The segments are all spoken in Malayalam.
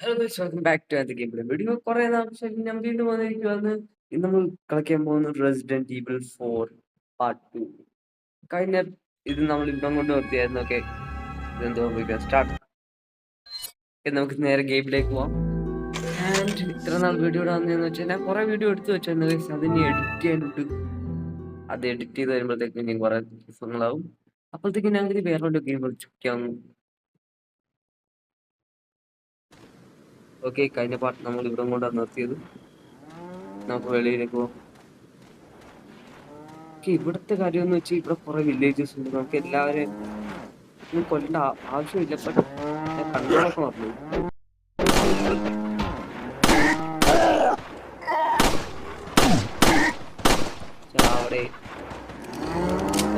Hello guys, welcome back to the gameplay video. കുറേ നാൾക്ക് ശേഷം ഞാൻ വീണ്ടും വന്നിരിക്കുകയാണ്. ഇന്ന് നമ്മൾ കളിക്കാൻ പോകുന്ന റെസിഡന്റ് ഈവിൾ 4 പാർട്ട് 2. കഴിഞ്ഞ ഇത് നമ്മൾ ഇപ്പം കൊണ്ട് നിർത്തിയായിരുന്നു. ഓക്കെ, ഇതെന്തോ സ്റ്റാർട്ട്. നമുക്ക് നേരെ ഗെയിമിലേക്ക് പോവാം. ആൻഡ് ഇത്ര നാൾ വീഡിയോ ഇടാന്ന് വെച്ചാൽ ഞാൻ കുറേ വീഡിയോ എടുത്തു വെച്ചായിരുന്നു ഗൈസ്. അതിന് എഡിറ്റ് ചെയ്യാനുണ്ട്. അത് എഡിറ്റ് ചെയ്ത് വരുമ്പോഴത്തേക്കും ഇനി കുറേ ദിവസങ്ങളാവും. അപ്പോഴത്തേക്കും ഞങ്ങൾക്ക് വേറൊരു ഗെയിം കളിച്ചിരിക്കാം. ഓക്കെ, കഴിഞ്ഞ പാർട്ട് നമ്മൾ ഇവിടെ കൊണ്ടാണ് നിർത്തിയത്. നമുക്ക് വെളിയിലേക്ക് പോകാം. ഇവിടുത്തെ കാര്യം എന്ന് വെച്ചാൽ ഇവിടെ കുറെ വില്ലേജസ് ഉണ്ട്. നമുക്ക് എല്ലാവരെയും കൊല്ലേണ്ട ആവശ്യമില്ല. ബട്ട് ഞാൻ കൺട്രോളൊക്കെ പറഞ്ഞു. അവിടെ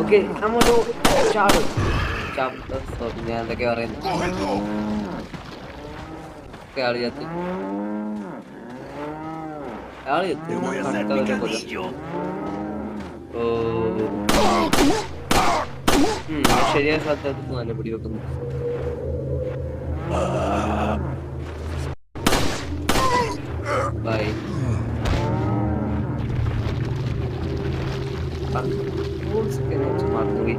ഓക്കെ, നമ്മളൊരു സോറി, ഞാൻ എന്തൊക്കെയാ പറയുന്നത്. ആള് ചത്ത് ശരിയായ സ്ഥലത്ത് നല്ല പിടി വെക്കുന്നു. ബൈ. മറന്നുപോയി.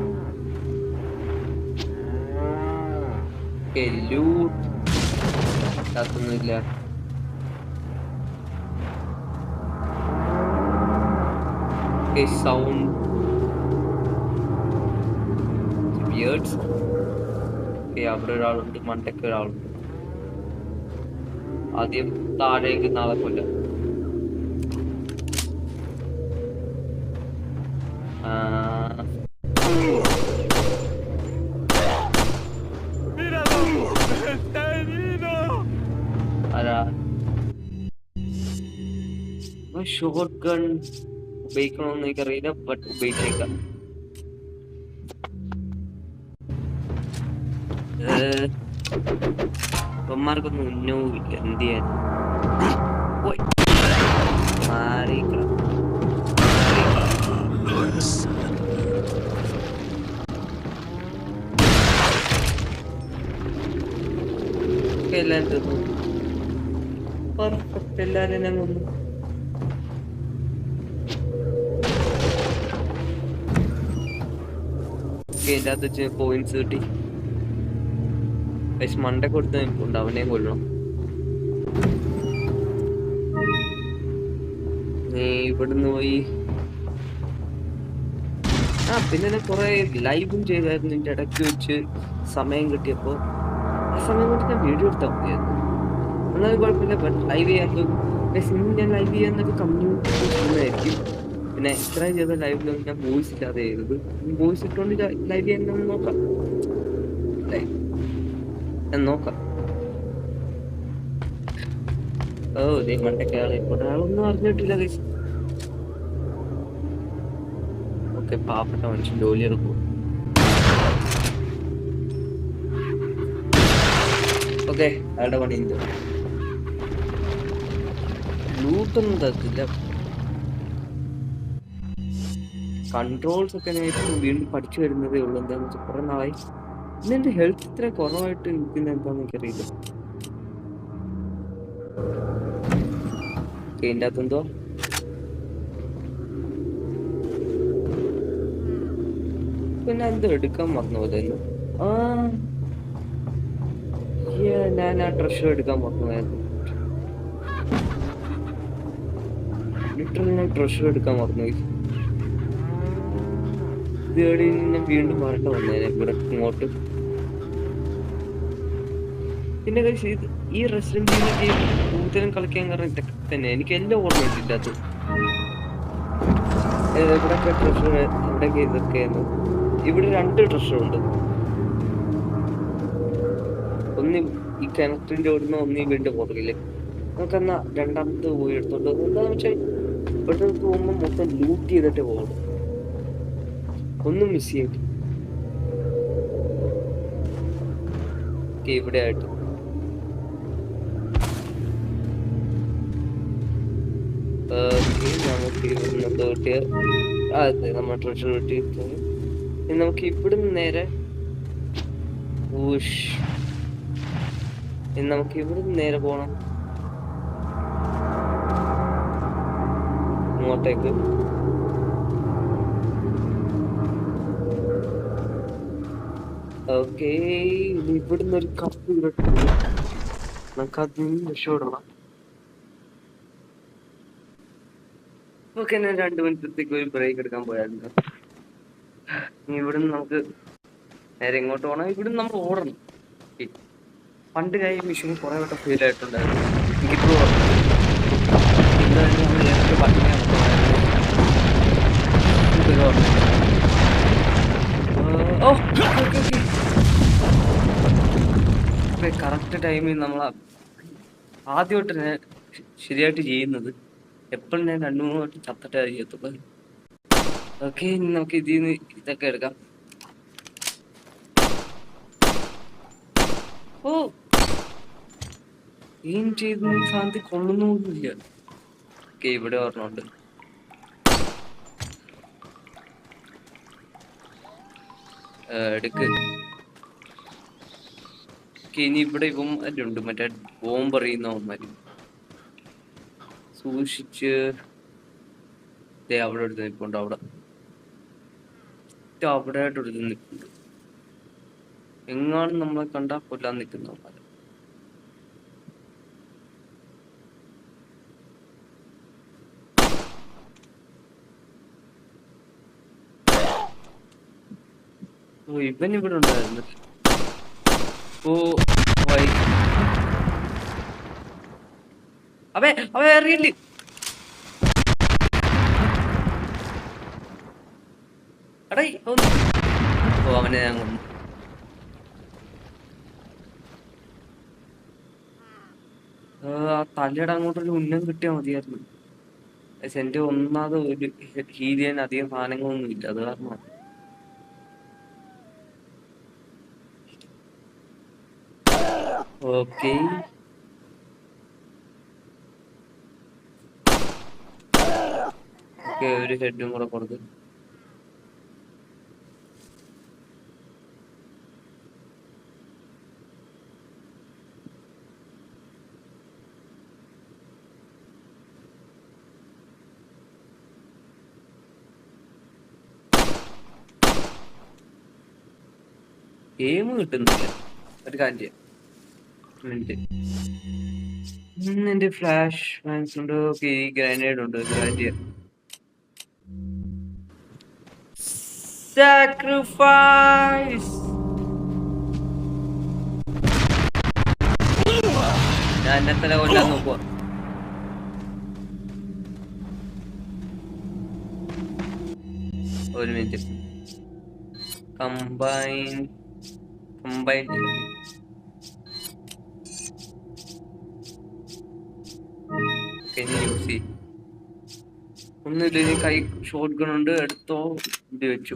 ൊന്നുമില്ല. സൗണ്ട് അവിടെ ഒരാളുണ്ട്, മണ്ടയ്ക്ക് ഒരാളുണ്ട്. ആദ്യം താഴേക്ക് നാളെ കൊല്ല. ഷോർട്ട് ഗൺ ഉപയോഗിക്കണമെന്ന് എനിക്കറിയില്ല, ബട്ട് ഉപയോഗിച്ചേക്കാം. ഇവന്മാർക്കൊന്നും ഉന്നവും ഇല്ല. എന്ത് ചെയ്യാൻ? എല്ലാം തീർന്നു. പെർഫെക്റ്റ്. എല്ലാരും ഞാൻ കൊന്നു. ഇതിൻ്റെ അകത്ത് വെച്ച് പോയിന്റ്സ് കിട്ടി. പക്ഷെ മണ്ട കൊടുത്ത് നിൽപ്പുണ്ട്, അവനെയും കൊല്ലണം. നീ ഇവിടുന്ന് പോയി. പിന്നെ ഞാൻ കുറെ ലൈവും ചെയ്തായിരുന്നു ഇതിൻ്റെ ഇടയ്ക്ക് വെച്ച്. സമയം കിട്ടിയപ്പോൾ ആ സമയം കൊണ്ട് ഞാൻ വീഡിയോ എടുത്താൽ മതിയായിരുന്നു. എന്നാലും കുഴപ്പമില്ല. ബട്ട് ലൈവ് ചെയ്യാൻ ഞാൻ ലൈവ് ചെയ്യാന്നൊക്കെ കമ്മ്യൂണിറ്റി ചെയ്യുന്നതായിരിക്കും. പിന്നെ ഇത്രയും ചെയ്ത ലൈവിലൊന്നും ഞാൻ വോയിസ് ഇല്ലാതെ ചെയ്തത്. വോയിസ് ഇട്ടുകൊണ്ട് ലൈവ് ചെയ്യാൻ നോക്കാം. ഞാൻ നോക്കാം. മണ്ടൊക്കെ ഒരാളൊന്നും അറിഞ്ഞിട്ടില്ല. ഓക്കെ, പാവപ്പെട്ട മനുഷ്യൻ ജോലി എടുക്കും. ഓക്കെ, അയാളുടെ പണി എന്ത്? ലൂട്ടൊന്നും തരത്തില്ല. കൺട്രോൾസ് ഒക്കെ വീണ്ടും പഠിച്ചു വരുന്നതേ ഉള്ളൂ. എന്താന്ന് വെച്ചാൽ കുറെ നാളായി. ഇന്നെന്റെ ഹെൽത്ത് ഇത്ര കുറവായിട്ട് നിൽക്കുന്ന എന്താന്ന് എനിക്കറിയില്ല. ഇതിൻ്റെ അകത്ത് എന്തോ പിന്നെ എന്തോ എടുക്കാൻ മറന്നു പോയതായിരുന്നു. ഞാൻ ആ ട്രഷർ എടുക്കാൻ മറന്നുപോയായിരുന്നു. ലിറ്ററലി ഞാൻ ട്രഷർ എടുക്കാൻ മറന്നുപോയി. ഇത് വീണ്ടും വരേണ്ട വന്നേനെ ഇവിടെ ഇങ്ങോട്ട്. പിന്നെ ഈ റെസിഡന്റ് ഈവിൾ ഗെയിം കൂടുതലും കളിക്കാൻ കാരണം ഇതൊക്കെ തന്നെ. എനിക്ക് എല്ലാം ഓർമ്മയില്ല. അത് എവിടെയൊക്കെ ട്രഷർ, എവിടെയൊക്കെ ഇതൊക്കെയായിരുന്നു. ഇവിടെ 2 ട്രഷറുണ്ട്. ഒന്ന് ഈ കിണറ്റിന്റെ ഓടുന്ന, ഒന്ന് ഈ വീണ്ടും പുറകില്. നമുക്കെന്നാ രണ്ടാമത്തെ പോയി എടുത്തോണ്ട്. എന്താന്ന് വെച്ചാൽ ഇവിടുത്തെ പോകുമ്പോൾ മൊത്തം ലൂട്ട് ചെയ്തിട്ട് പോകണം. ഒന്നും മിസ് ചെയ്തു. ഇവിടെ ആയിട്ട് നമുക്ക് അതെ നമ്മൾ ട്രഷർ കിട്ടിയിരിക്കുന്നത്. നമുക്ക് ഇവിടുന്ന് നേരെ ഇനി നമുക്ക് ഇവിടെ നേരെ പോകണം ഇങ്ങോട്ടേക്ക്. ഓക്കെ, ഇവിടുന്ന് ഒരു കപ്പ് കിട്ടുന്നു, നമുക്ക് അതിൽ നിന്ന് രക്ഷപ്പെടണം. ഓക്കെ, ഞാൻ 2 മിനിറ്റത്തേക്ക് ഒരു ബ്രേക്ക് എടുക്കാൻ പോയായിരുന്നു. ഇവിടുന്ന് നമുക്ക് നേരെ ഇങ്ങോട്ട് പോകണം. ഇവിടുന്ന് നമ്മൾ ഓടണം. പണ്ട് ഞാൻ ഈ മിഷൻ കുറെ വട്ടം ഫെയിൽ ആയിട്ടുണ്ടായിരുന്നു. എനിക്കിപ്പോ കറക്റ്റ് ടൈമിൽ നമ്മൾ ആദ്യമായിട്ട് ഞാൻ ശരിയായിട്ട് ചെയ്യുന്നത്. എപ്പോഴും ഞാൻ 2-3 വട്ടം ചത്തിട്ടേ ചെയ്യത്തുള്ളൂ. ഓക്കെ, നമുക്ക് ഇതിൽ നിന്ന് ഇതൊക്കെ എടുക്കാം. ഓ, എയിം ചെയ്ത് ശാന്തി കൊള്ളുന്നൊന്നുമില്ല. ഓക്കെ, ഇവിടെ പറഞ്ഞോണ്ട് എടുക്ക്. ഇനി ഇവിടെ ഇവന്മാരുണ്ട്, മറ്റേ ബോംബെറിയുന്നവന്മാര്. സൂക്ഷിച്ച്. അവിടെ എടുത്ത് നിൽപ്പുണ്ട്, അവിടെ ആയിട്ട് എടുത്ത് നിൽപ്പുണ്ട്. എങ്ങാനും നമ്മളെ കണ്ടാ കൊല്ലാൻ നിൽക്കുന്നവന്മാര്. ഓ, ഇവൻ ഇവിടെ ഉണ്ടായിരുന്നു. ഓ വൈ, അവ അറിയില്ല. എടേ, ഓ, അവനെ ഞാൻ കൊന്നു. ആ തലയുടെ അങ്ങോട്ടൊരു ഉന്നം കിട്ടിയാൽ മതിയായിരുന്നു. എന്റെ ഒന്നാമത് ഒരു ഹീൽ ചെയ്യാൻ അധികം സാധനങ്ങളൊന്നും ഇല്ല, അത് കാരണം. ഓക്കെ, ഒരു ഹെഡും കൂടെ കൊടുത്ത്. ഗെയിം കിട്ടുന്നില്ല. ഒരു കാര്യം എന്റെ ഫ്ലാഷ് ബാങ്സ് ഉണ്ട്. ഓക്കെ, ഗ്രാനേഡ് ഉണ്ട്. സാക്രിഫൈസ്. ഞാൻ എന്നെ തന്നെ കൊല്ലാൻ നോക്കുക. ഒരു മിനിറ്റ്. കമ്പൈൻ യൂസ് ചെയ്യും. ഒന്നുമില്ല, കൈ ഷോട്ട് ഗൺ ഉണ്ട്, എടുത്തോ. ഇത് വെച്ചു.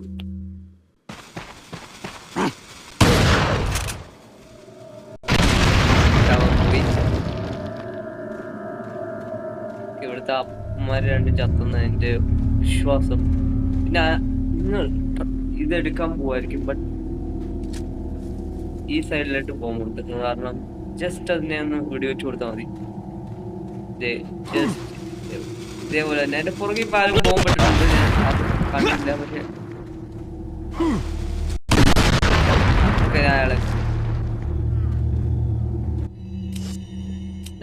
ഇവിടുത്തെ അപ്പന്മാര് 2 ചത്തുന്ന എന്റെ വിശ്വാസം. പിന്നെ ഇതെടുക്കാൻ പോവായിരിക്കും, ബട്ട് ഈ സൈഡിലോട്ട് പോകുന്നുണ്ട്. കാരണം ജസ്റ്റ് അതിനെ ഒന്ന് വെടിവെച്ച് കൊടുത്താൽ മതി. ഇതേപോലെ തന്നെ എന്റെ പുറകെ പാലും പോകുമ്പോട്ടുണ്ട്. ഞാൻ അത് കണ്ടില്ല, പക്ഷെ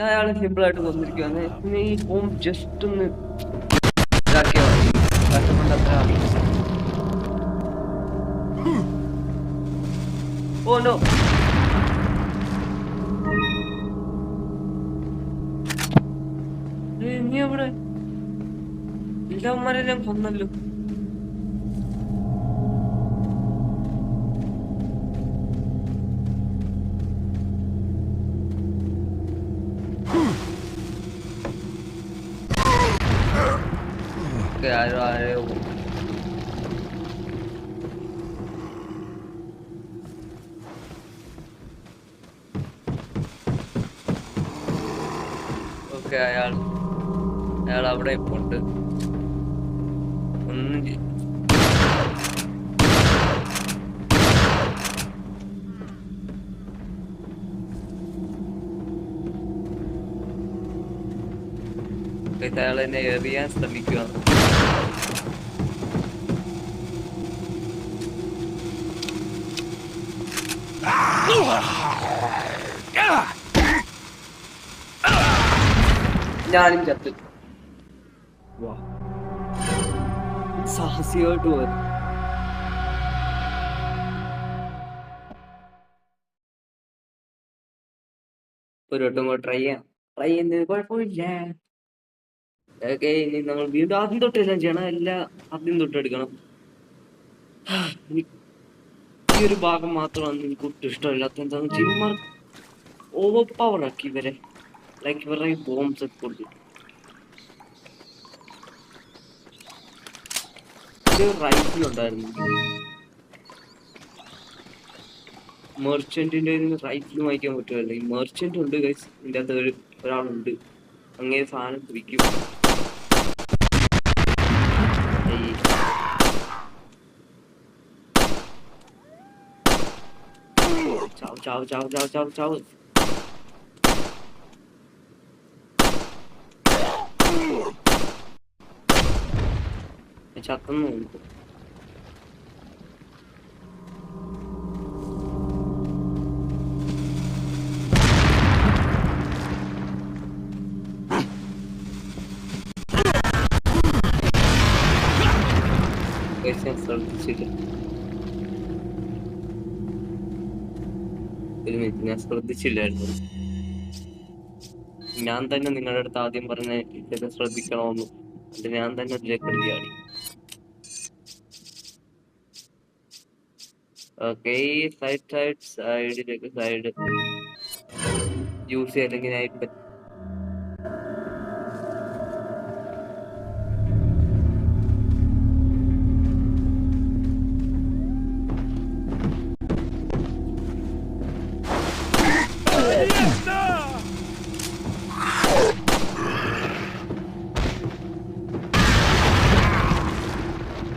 അയാളെ സിമ്പിൾ ആയിട്ട് കൊന്നിരിക്കുവാന്ന്. പിന്നെ ഈ ബോം ജസ്റ്റ് ഒന്ന് ഇതാക്കിയാൽ മതി. കഷ്ടപ്പെട്ട അത്ര. ഓ നോ, നീ എവിടെ? എല്ലാവന്മാരെല്ലാം കൊന്നല്ലോ. ആരോ ഓക്കെ, അയാൾ അവിടെ ഇപ്പൊ ഉണ്ട്. ഒന്നും അയാൾ എന്നെ എറിയാൻ ശ്രമിക്കുകയാണ്. ഞാനും ചത്ത്. സാഹസികമായിട്ട് പോയത്. ഒരു വട്ടം കൂടെ ട്രൈ ചെയ്യുന്നത് കുഴപ്പമില്ല. ഓക്കെ, ഇനി നമ്മൾ വീണ്ടും ആദ്യം തൊട്ട് എല്ലാം ചെയ്യണം. എല്ലാം ആദ്യം തൊട്ട് എടുക്കണം. ഈ ഒരു ഭാഗം മാത്രമാണ് എനിക്ക് ഒട്ടും ഇഷ്ടമില്ലാത്ത. എന്താണെന്ന് വെച്ചാൽ ഇവന്മാർ ഓവർ പവർ ആക്കി ഇവരെ. ലൈക്ക് ഇവരുടെ ബോംബ്സ് ഒക്കെ കൊടുത്തു. ഒരു റൈഫിൽ ഉണ്ടായിരുന്നു, മെർച്ചന്റിന്റെ റൈഫിൽ വാങ്ങിക്കാൻ പറ്റുമല്ലോ. ഈ മെർച്ചന്റ് ഉണ്ട് ഗൈസ്, ഇതിൻ്റെ അകത്ത് ഒരാളുണ്ട്, അങ്ങനെ സാധനം വിൽക്കും. ചാവ് ചാവ് ചാവ് ചാവ് ചാവ് ചാവ്. ചത്തെന്ന് തോന്നുന്നു. ഞാൻ ശ്രദ്ധിച്ചില്ല. ഒരു മിനിറ്റ്, ഞാൻ ശ്രദ്ധിച്ചില്ലായിരുന്നു. ഞാൻ തന്നെ നിങ്ങളുടെ അടുത്ത് ആദ്യം പറഞ്ഞ ഇതൊക്കെ ശ്രദ്ധിക്കണമെന്ന്. അത് ഞാൻ തന്നെ അതിലേക്ക് എടുത്തിയാടി. ഓക്കെ, സൈഡിലേക്ക് സൈഡ് യൂസ് ചെയ്യല്ലെങ്കിൽ ഞാൻ ഇപ്പൊ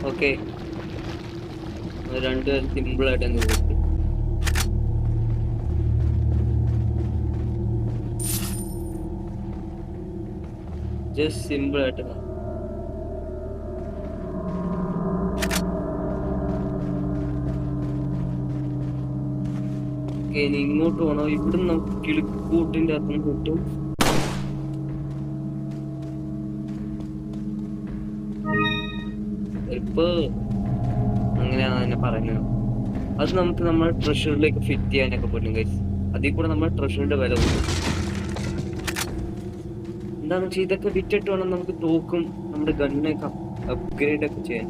ഓക്കെ രണ്ടുപേരും സിമ്പിൾ ആയിട്ട് അങ്ങ് കൊടുത്തു. ജസ്റ്റ് സിമ്പിൾ ആയിട്ട്. ഇനി ഇങ്ങോട്ട് പോകണം. ഇവിടുന്ന് നമുക്ക് കിളിക്കൂട്ടിന്റെ അകത്തുനിന്ന് കിട്ടും. ഇപ്പൊ അങ്ങനെയാണ് തന്നെ പറയുന്നത്. അത് നമുക്ക് നമ്മുടെ ട്രഷറിലേക്ക് ഫിറ്റ് ചെയ്യാനൊക്കെ പറ്റും ഗൈസ്. അതിൽ കൂടെ നമ്മൾ ട്രഷറിന്റെ വില കൂടും. എന്താണെന്ന് വെച്ചാൽ ഇതൊക്കെ വിറ്റിട്ട് വേണം നമുക്ക് തോക്കും നമ്മുടെ ഗണ്ണൊക്കെ അപ്ഗ്രേഡ് ഒക്കെ ചെയ്യാൻ.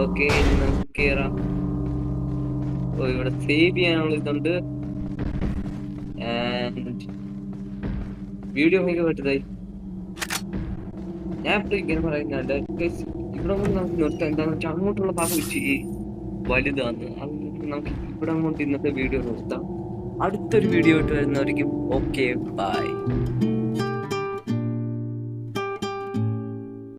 ഓക്കെ, നമുക്ക് കേറാം. ഇവിടെ സേവ് ചെയ്യാനുള്ള ഇതുണ്ട്. വീഡിയോ ഭയങ്കര പറ്റതായി. ഞാൻ എപ്പോഴും ഇങ്ങനെ പറയുന്നുണ്ട്, ഇവിടെ നമുക്ക് നിർത്താം. എന്താണെന്ന് വെച്ചാൽ അങ്ങോട്ടുള്ള ഭാഗം വലുതാണ്. നമുക്ക് ഇവിടെ അങ്ങോട്ട് ഇന്നത്തെ വീഡിയോ നിർത്താം. അടുത്തൊരു വീഡിയോ ഇട്ട് വരുന്നവരിക്കും ഓക്കെ ബൈ.